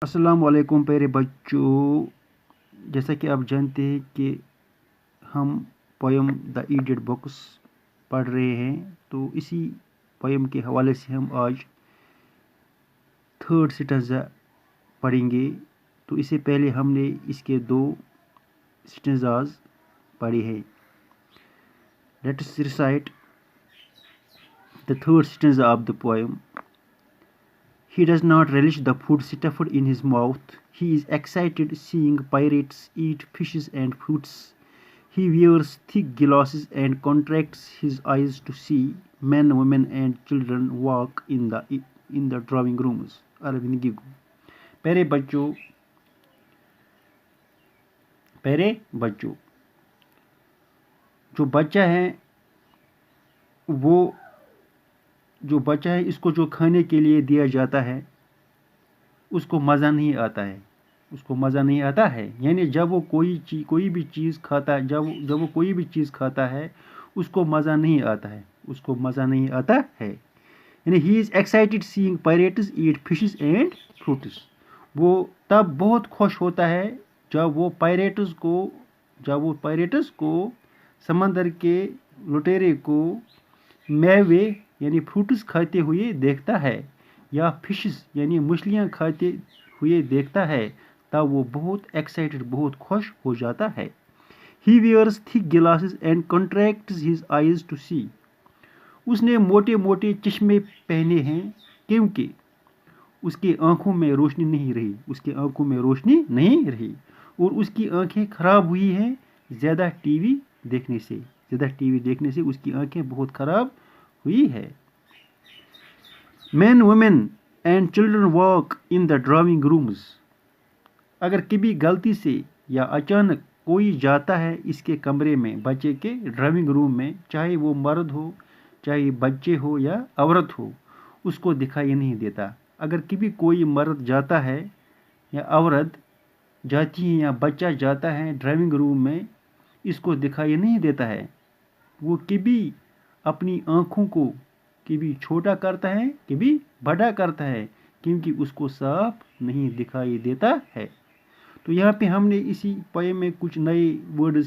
अस्सलाम वालेकुम प्यारे बच्चों। जैसा कि आप जानते हैं कि हम पोयम द इडियट बुक्स पढ़ रहे हैं, तो इसी पोयम के हवाले से हम आज थर्ड स्टेंजा पढ़ेंगे। तो इससे पहले हमने इसके 2 स्टेंजाज पढ़े हैं। Let us recite the third stanza of the poem. He does not relish the food stuffed in his mouth. He is excited seeing pirates eat fishes and fruits. He wears thick glasses and contracts his eyes to see men, women, and children walk in the drawing rooms. प्यारे बच्चों, जो बच्चा है इसको जो खाने के लिए दिया जाता है उसको मज़ा नहीं आता है। यानी जब वो कोई भी चीज़ खाता है, जब वो कोई भी चीज़ खाता है उसको मज़ा नहीं आता है। यानी he is excited seeing pirates eat fishes and fruits. वो तब बहुत खुश होता है जब वो पायरेट्स को समंदर के लुटेरे को मेवे यानी फ्रूट्स खाते हुए देखता है, या फिशेस यानी मछलियाँ खाते हुए देखता है, तब वो बहुत एक्साइटेड, बहुत खुश हो जाता है। He wears thick glasses and contracts his eyes to see. उसने मोटे मोटे चश्मे पहने हैं क्योंकि उसकी आंखों में रोशनी नहीं रही, और उसकी आंखें खराब हुई हैं ज़्यादा टीवी देखने से उसकी आंखें बहुत खराब हुई है। Men, women and children walk in the drawing rooms. अगर कभी गलती से या अचानक कोई जाता है इसके कमरे में, बच्चे के ड्राइंग रूम में, चाहे वो मर्द हो, चाहे बच्चे हो या औरत हो, उसको दिखाई नहीं देता। अगर कभी कोई मर्द जाता है या औरत जाती है या बच्चा जाता है ड्राइंग रूम में, इसको दिखाई नहीं देता है। वो कभी अपनी आँखों को कभी छोटा करता है, कभी बड़ा करता है, क्योंकि उसको साफ नहीं दिखाई देता है। तो यहाँ पे हमने इसी पोयम में कुछ नए वर्ड्स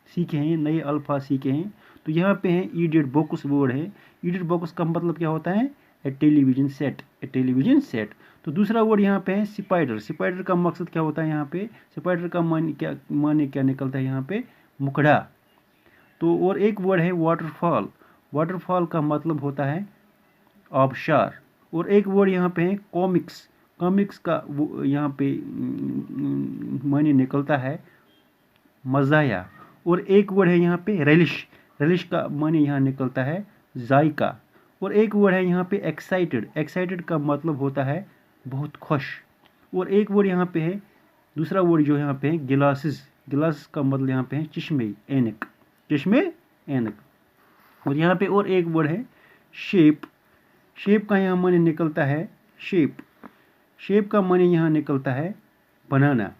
सीखे हैं, नए अल्फाज सीखे हैं। तो यहाँ पे हैं इडियट बॉक्स वर्ड है। इडियट बॉक्स का मतलब क्या होता है? ए टेलीविजन सेट। तो दूसरा वर्ड यहाँ पे है स्पाइडर का मकसद क्या होता है? यहाँ पे स्पाइडर का माने क्या निकलता है? यहाँ पे मुखड़ा। तो और एक वर्ड है वाटरफॉल का मतलब होता है आबशार। और एक वर्ड यहाँ पे है कॉमिक्स का यहाँ पे माने निकलता है मज़ाया। और एक वर्ड है यहाँ पे रेलिश का माने यहाँ निकलता है जायका। और एक वर्ड है यहाँ पे एक्साइटेड का मतलब होता है बहुत खुश। और एक वर्ड यहाँ पे है, दूसरा वर्ड जो यहाँ पे है गिलास का मतलब यहाँ पे है चश्मे ऐनक। और यहाँ पे और एक वर्ड है शेप का यहाँ माने निकलता है शेप का माने यहाँ निकलता है बनाना।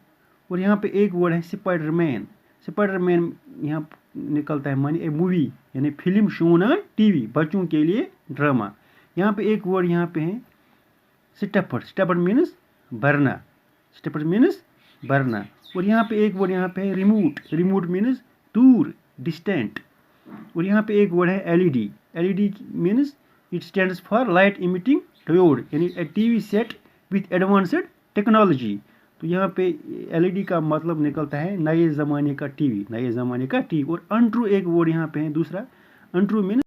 और यहाँ पे एक वर्ड है स्पाइडरमैन यहाँ निकलता है माने ए मूवी यानी फिल्म शो ना टीवी, बच्चों के लिए ड्रामा। यहाँ पे एक वर्ड यहाँ पे है स्टेपर्ड मीन्स भरना। और यहाँ पे एक वर्ड यहाँ पे है रिमोट मीन्स दूर, डिस्टेंट। और यहाँ पे एक वर्ड है LED means it stands for light emitting diode, यानी a TV set with advanced technology. तो यहाँ पे एलईडी का मतलब निकलता है नए ज़माने का टीवी। और अनट्रू एक वर्ड यहाँ पे है दूसरा, अनट्रू मीन्स